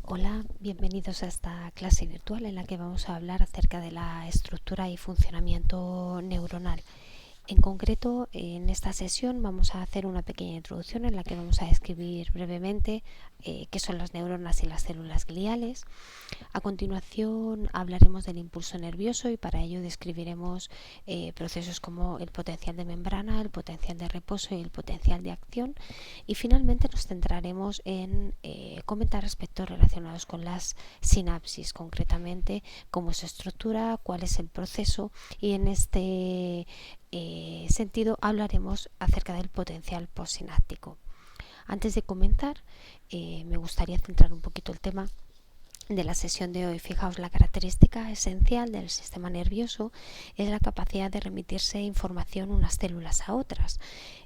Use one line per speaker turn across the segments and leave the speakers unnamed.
Hola, bienvenidos a esta clase virtual en la que vamos a hablar acerca de la estructura y funcionamiento neuronal. En concreto, en esta sesión vamos a hacer una pequeña introducción en la que vamos a describir brevemente qué son las neuronas y las células gliales. A continuación hablaremos del impulso nervioso y para ello describiremos procesos como el potencial de membrana, el potencial de reposo y el potencial de acción. Y finalmente nos centraremos en comentar aspectos relacionados con las sinapsis, concretamente cómo es su estructura, cuál es el proceso, y en este sentido hablaremos acerca del potencial postsináptico. Antes de comenzar, me gustaría centrar un poquito el tema de la sesión de hoy. Fijaos, la característica esencial del sistema nervioso es la capacidad de remitirse información unas células a otras.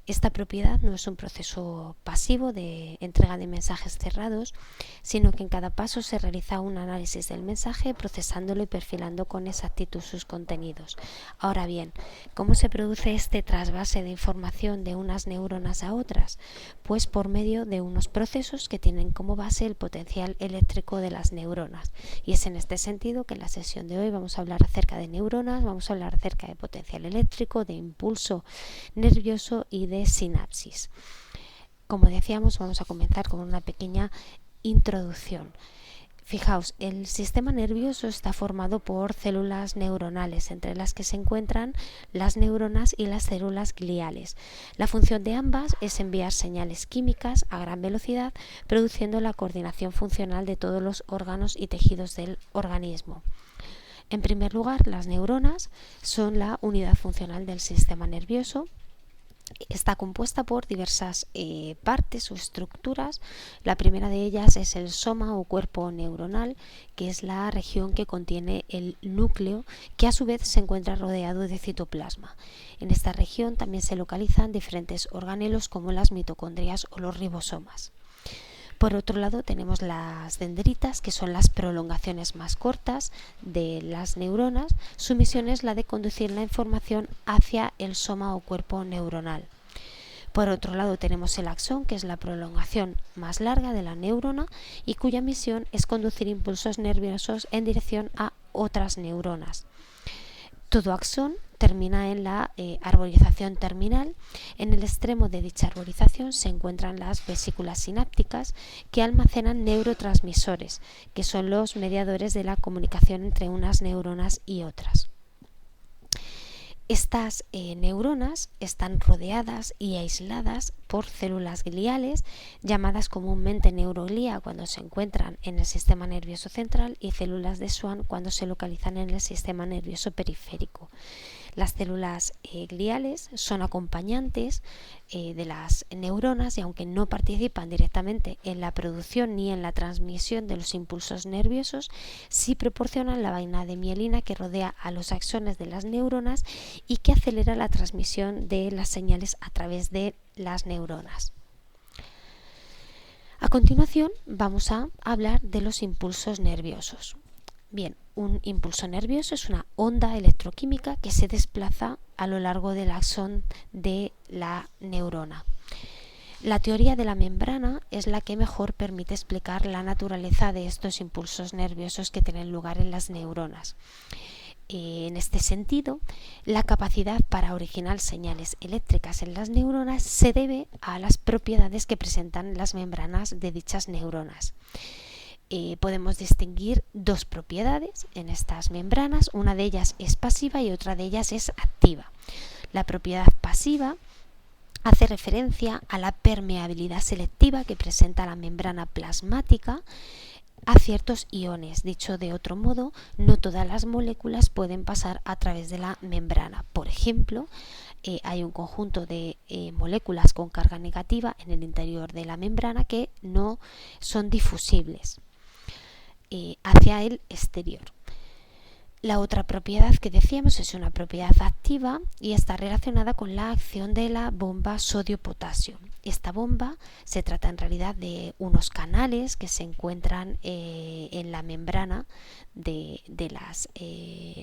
Esta propiedad no es un proceso pasivo de entrega de mensajes cerrados, sino que en cada paso se realiza un análisis del mensaje, procesándolo y perfilando con exactitud sus contenidos. Ahora bien, ¿cómo se produce este trasvase de información de unas neuronas a otras? Pues por medio de unos procesos que tienen como base el potencial eléctrico de las neuronas. Y es en este sentido que en la sesión de hoy vamos a hablar acerca de neuronas, vamos a hablar acerca de potencial eléctrico, de impulso nervioso y de sinapsis. Como decíamos, vamos a comenzar con una pequeña introducción. Fijaos, el sistema nervioso está formado por células neuronales, entre las que se encuentran las neuronas y las células gliales. La función de ambas es enviar señales químicas a gran velocidad, produciendo la coordinación funcional de todos los órganos y tejidos del organismo. En primer lugar, las neuronas son la unidad funcional del sistema nervioso. Está compuesta por diversas partes o estructuras. La primera de ellas es el soma o cuerpo neuronal, que es la región que contiene el núcleo, que a su vez se encuentra rodeado de citoplasma. En esta región también se localizan diferentes organelos como las mitocondrias o los ribosomas. Por otro lado tenemos las dendritas, que son las prolongaciones más cortas de las neuronas. Su misión es la de conducir la información hacia el soma o cuerpo neuronal. Por otro lado tenemos el axón, que es la prolongación más larga de la neurona y cuya misión es conducir impulsos nerviosos en dirección a otras neuronas. Todo axón termina en la arborización terminal. En el extremo de dicha arborización se encuentran las vesículas sinápticas, que almacenan neurotransmisores, que son los mediadores de la comunicación entre unas neuronas y otras. Estas neuronas están rodeadas y aisladas por células gliales, llamadas comúnmente neuroglía cuando se encuentran en el sistema nervioso central, y células de Schwann cuando se localizan en el sistema nervioso periférico. Las células gliales son acompañantes de las neuronas y aunque no participan directamente en la producción ni en la transmisión de los impulsos nerviosos, sí proporcionan la vaina de mielina que rodea a los axones de las neuronas y que acelera la transmisión de las señales a través de las neuronas. A continuación vamos a hablar de los impulsos nerviosos. Bien, un impulso nervioso es una onda electroquímica que se desplaza a lo largo del axón de la neurona. La teoría de la membrana es la que mejor permite explicar la naturaleza de estos impulsos nerviosos que tienen lugar en las neuronas. En este sentido, la capacidad para originar señales eléctricas en las neuronas se debe a las propiedades que presentan las membranas de dichas neuronas. Podemos distinguir dos propiedades en estas membranas. Una de ellas es pasiva y otra de ellas es activa. La propiedad pasiva hace referencia a la permeabilidad selectiva que presenta la membrana plasmática a ciertos iones. Dicho de otro modo, no todas las moléculas pueden pasar a través de la membrana. Por ejemplo, hay un conjunto de moléculas con carga negativa en el interior de la membrana que no son difusibles hacia el exterior. La otra propiedad que decíamos es una propiedad activa y está relacionada con la acción de la bomba sodio-potasio. Esta bomba se trata en realidad de unos canales que se encuentran en la membrana de las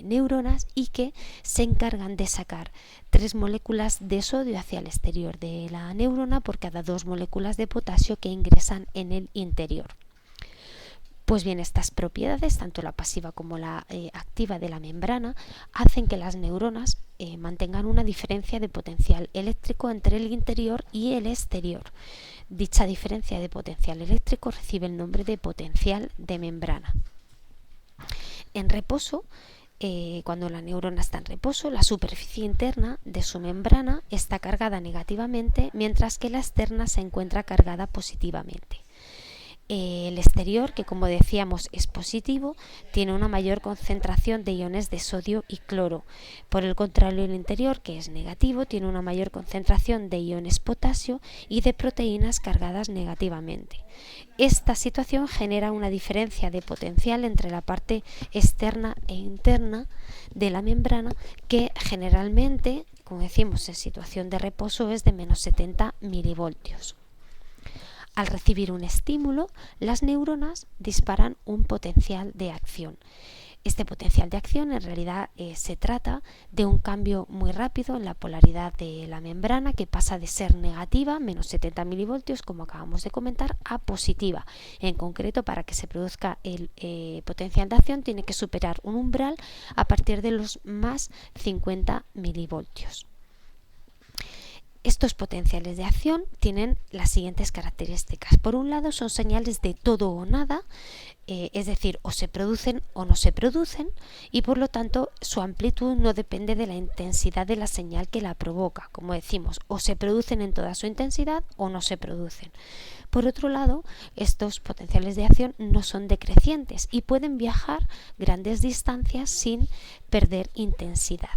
neuronas y que se encargan de sacar 3 moléculas de sodio hacia el exterior de la neurona por cada 2 moléculas de potasio que ingresan en el interior. Pues bien, estas propiedades, tanto la pasiva como la activa de la membrana, hacen que las neuronas mantengan una diferencia de potencial eléctrico entre el interior y el exterior. Dicha diferencia de potencial eléctrico recibe el nombre de potencial de membrana. En reposo, cuando la neurona está en reposo, la superficie interna de su membrana está cargada negativamente, mientras que la externa se encuentra cargada positivamente. El exterior, que como decíamos es positivo, tiene una mayor concentración de iones de sodio y cloro. Por el contrario, el interior, que es negativo, tiene una mayor concentración de iones potasio y de proteínas cargadas negativamente. Esta situación genera una diferencia de potencial entre la parte externa e interna de la membrana, que generalmente, como decimos, en situación de reposo es de menos 70 milivoltios. Al recibir un estímulo, las neuronas disparan un potencial de acción. Este potencial de acción en realidad se trata de un cambio muy rápido en la polaridad de la membrana, que pasa de ser negativa, menos 70 milivoltios, como acabamos de comentar, a positiva. En concreto, para que se produzca el potencial de acción, tiene que superar un umbral a partir de los más 50 milivoltios. Estos potenciales de acción tienen las siguientes características. Por un lado, son señales de todo o nada, es decir, o se producen o no se producen, y por lo tanto su amplitud no depende de la intensidad de la señal que la provoca. Como decimos, o se producen en toda su intensidad o no se producen. Por otro lado, estos potenciales de acción no son decrecientes y pueden viajar grandes distancias sin perder intensidad.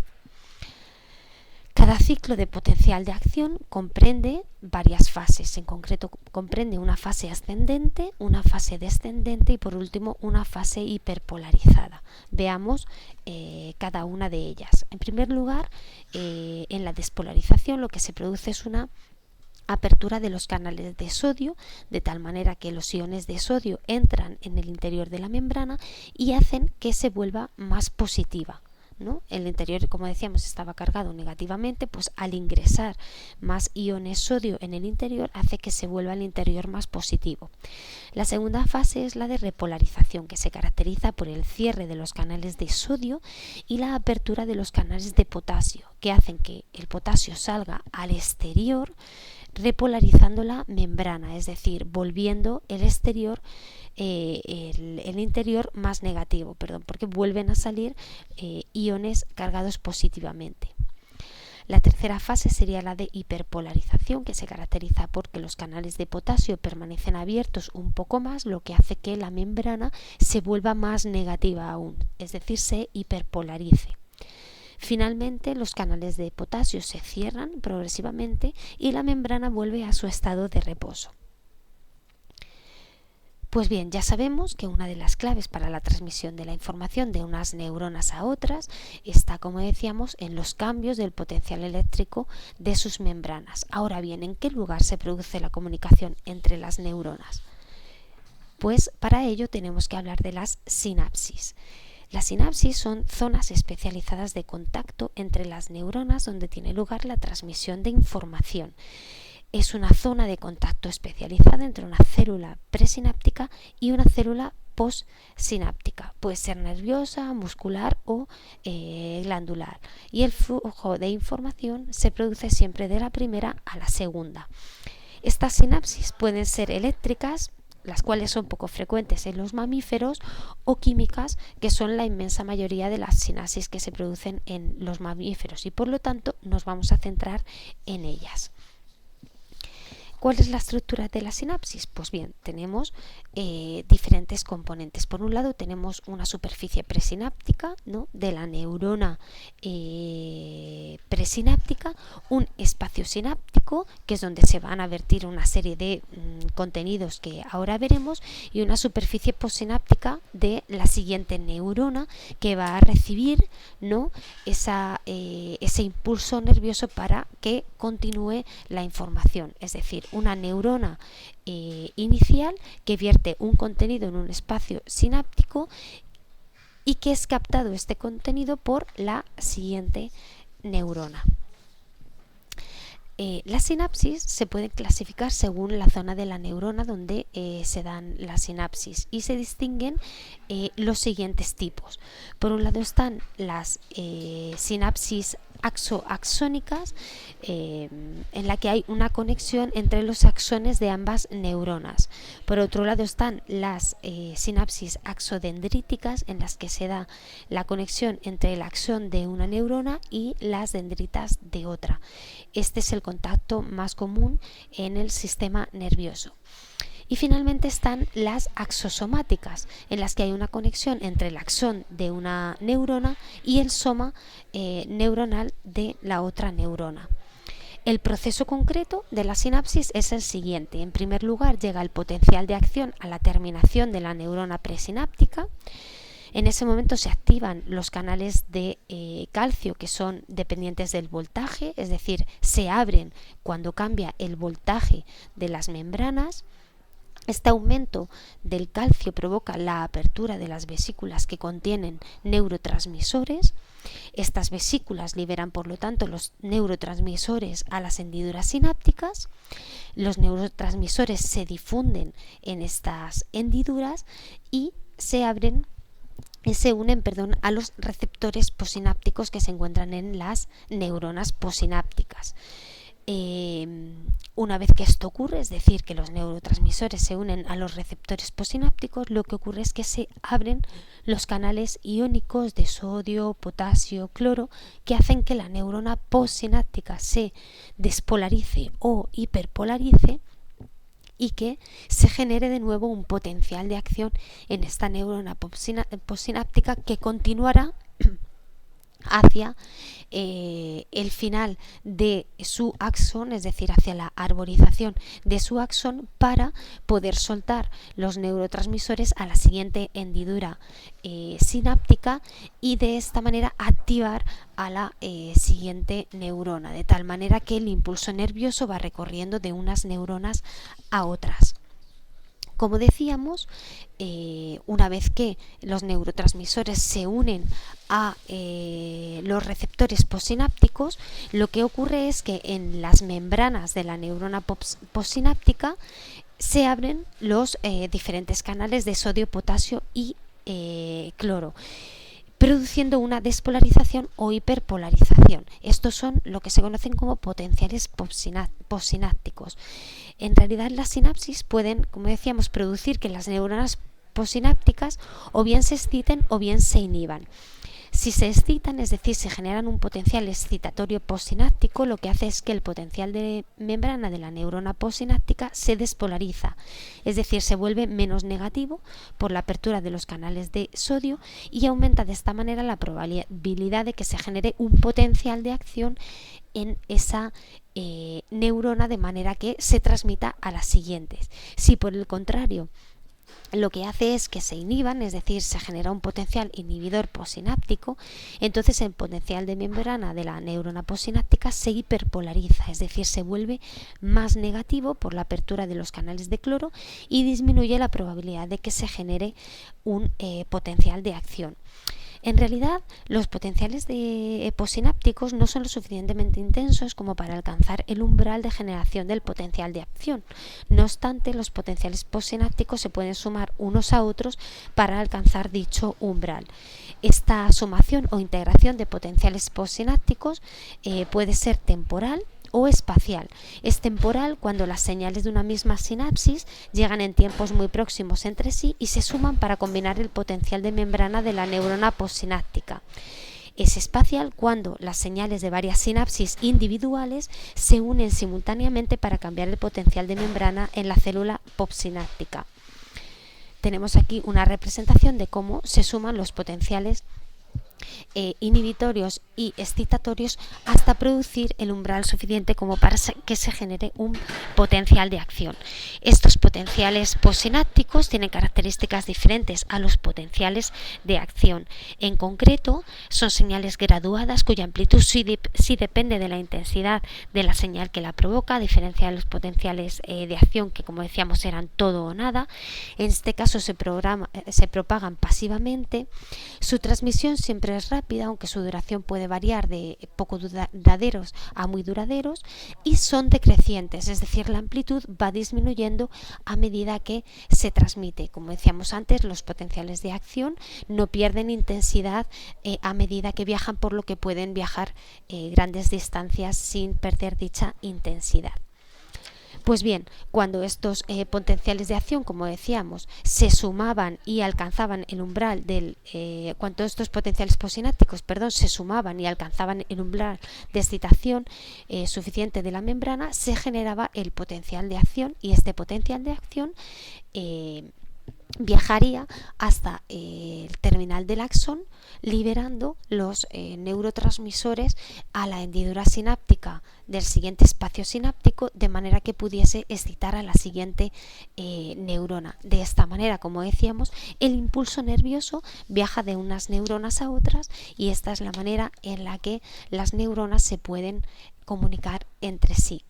Cada ciclo de potencial de acción comprende varias fases. En concreto, comprende una fase ascendente, una fase descendente y, por último, una fase hiperpolarizada. Veamos cada una de ellas. En primer lugar, en la despolarización lo que se produce es una apertura de los canales de sodio, de tal manera que los iones de sodio entran en el interior de la membrana y hacen que se vuelva más positiva, ¿no? El interior, como decíamos, estaba cargado negativamente, pues al ingresar más iones sodio en el interior hace que se vuelva el interior más positivo. La segunda fase es la de repolarización, que se caracteriza por el cierre de los canales de sodio y la apertura de los canales de potasio, que hacen que el potasio salga al exterior, repolarizando la membrana, es decir, volviendo el exterior el interior más negativo, porque vuelven a salir iones cargados positivamente. La tercera fase sería la de hiperpolarización, que se caracteriza porque los canales de potasio permanecen abiertos un poco más, lo que hace que la membrana se vuelva más negativa aún, es decir, se hiperpolarice. Finalmente, los canales de potasio se cierran progresivamente y la membrana vuelve a su estado de reposo. Pues bien, ya sabemos que una de las claves para la transmisión de la información de unas neuronas a otras está, como decíamos, en los cambios del potencial eléctrico de sus membranas. Ahora bien, ¿en qué lugar se produce la comunicación entre las neuronas? Pues para ello tenemos que hablar de las sinapsis. Las sinapsis son zonas especializadas de contacto entre las neuronas donde tiene lugar la transmisión de información. Es una zona de contacto especializada entre una célula presináptica y una célula postsináptica. Puede ser nerviosa, muscular o glandular. Y el flujo de información se produce siempre de la primera a la segunda. Estas sinapsis pueden ser eléctricas, las cuales son poco frecuentes en los mamíferos, o químicas, que son la inmensa mayoría de las sinapsis que se producen en los mamíferos, y por lo tanto nos vamos a centrar en ellas. ¿Cuál es la estructura de la sinapsis? Pues bien, tenemos diferentes componentes. Por un lado tenemos una superficie presináptica, ¿no?, de la neurona presináptica, un espacio sináptico, que es donde se van a vertir una serie de contenidos que ahora veremos, y una superficie postsináptica de la siguiente neurona, que va a recibir, ¿no?, ese impulso nervioso para que continúe la información. Es decir, una neurona inicial que vierte un contenido en un espacio sináptico y que es captado este contenido por la siguiente neurona. Las sinapsis se pueden clasificar según la zona de la neurona donde se dan las sinapsis y se distinguen los siguientes tipos. Por un lado están las sinapsis axónicas, en la que hay una conexión entre los axones de ambas neuronas. Por otro lado están las sinapsis axodendríticas, en las que se da la conexión entre el axón de una neurona y las dendritas de otra. Este es el contacto más común en el sistema nervioso. Y finalmente están las axosomáticas, en las que hay una conexión entre el axón de una neurona y el soma neuronal de la otra neurona. El proceso concreto de la sinapsis es el siguiente. En primer lugar, llega el potencial de acción a la terminación de la neurona presináptica. En ese momento se activan los canales de calcio, que son dependientes del voltaje, es decir, se abren cuando cambia el voltaje de las membranas. Este aumento del calcio provoca la apertura de las vesículas que contienen neurotransmisores. Estas vesículas liberan, por lo tanto, los neurotransmisores a las hendiduras sinápticas. Los neurotransmisores se difunden en estas hendiduras y se unen a los receptores posinápticos que se encuentran en las neuronas posinápticas. Una vez que esto ocurre, es decir, que los neurotransmisores se unen a los receptores posinápticos, lo que ocurre es que se abren los canales iónicos de sodio, potasio, cloro, que hacen que la neurona posináptica se despolarice o hiperpolarice y que se genere de nuevo un potencial de acción en esta neurona posináptica, que continuará hacia el final de su axón, es decir, hacia la arborización de su axón, para poder soltar los neurotransmisores a la siguiente hendidura sináptica y de esta manera activar a la siguiente neurona, de tal manera que el impulso nervioso va recorriendo de unas neuronas a otras. Como decíamos, una vez que los neurotransmisores se unen a los receptores posinápticos, lo que ocurre es que en las membranas de la neurona posináptica se abren los diferentes canales de sodio, potasio y cloro, produciendo una despolarización o hiperpolarización. Estos son lo que se conocen como potenciales posinápticos. En realidad, las sinapsis pueden, como decíamos, producir que las neuronas posinápticas o bien se exciten o bien se inhiban. Si se excitan, es decir, se generan un potencial excitatorio posináptico, lo que hace es que el potencial de membrana de la neurona posináptica se despolariza, es decir, se vuelve menos negativo por la apertura de los canales de sodio, y aumenta de esta manera la probabilidad de que se genere un potencial de acción en esa neurona, de manera que se transmita a las siguientes. Si por el contrario lo que hace es que se inhiban, es decir, se genera un potencial inhibidor posináptico, entonces el potencial de membrana de la neurona posináptica se hiperpolariza, es decir, se vuelve más negativo por la apertura de los canales de cloro y disminuye la probabilidad de que se genere un potencial de acción. En realidad, los potenciales posinápticos no son lo suficientemente intensos como para alcanzar el umbral de generación del potencial de acción. No obstante, los potenciales posinápticos se pueden sumar unos a otros para alcanzar dicho umbral. Esta sumación o integración de potenciales posinápticos puede ser temporal o espacial. Es temporal cuando las señales de una misma sinapsis llegan en tiempos muy próximos entre sí y se suman para combinar el potencial de membrana de la neurona posináptica. Es espacial cuando las señales de varias sinapsis individuales se unen simultáneamente para cambiar el potencial de membrana en la célula postsináptica. Tenemos aquí una representación de cómo se suman los potenciales inhibitorios y excitatorios hasta producir el umbral suficiente como para que se genere un potencial de acción. Estos potenciales posinápticos tienen características diferentes a los potenciales de acción. En concreto, son señales graduadas cuya amplitud sí depende de la intensidad de la señal que la provoca, a diferencia de los potenciales de acción, que, como decíamos, eran todo o nada. En este caso se propagan pasivamente. Su transmisión siempre siempre es rápida, aunque su duración puede variar de poco duraderos a muy duraderos, y son decrecientes, es decir, la amplitud va disminuyendo a medida que se transmite. Como decíamos antes, los potenciales de acción no pierden intensidad a medida que viajan, por lo que pueden viajar grandes distancias sin perder dicha intensidad. Pues bien, cuando estos potenciales de acción, como decíamos, se sumaban y alcanzaban el umbral cuando estos potenciales posinápticos, se sumaban y alcanzaban el umbral de excitación suficiente de la membrana, se generaba el potencial de acción, y este potencial de acción viajaría hasta el terminal del axón, liberando los neurotransmisores a la hendidura sináptica del siguiente espacio sináptico, de manera que pudiese excitar a la siguiente neurona. De esta manera, como decíamos, el impulso nervioso viaja de unas neuronas a otras, y esta es la manera en la que las neuronas se pueden comunicar entre sí.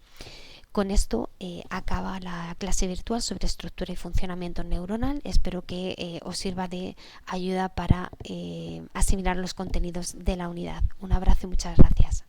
Con esto acaba la clase virtual sobre estructura y funcionamiento neuronal. Espero que os sirva de ayuda para asimilar los contenidos de la unidad. Un abrazo y muchas gracias.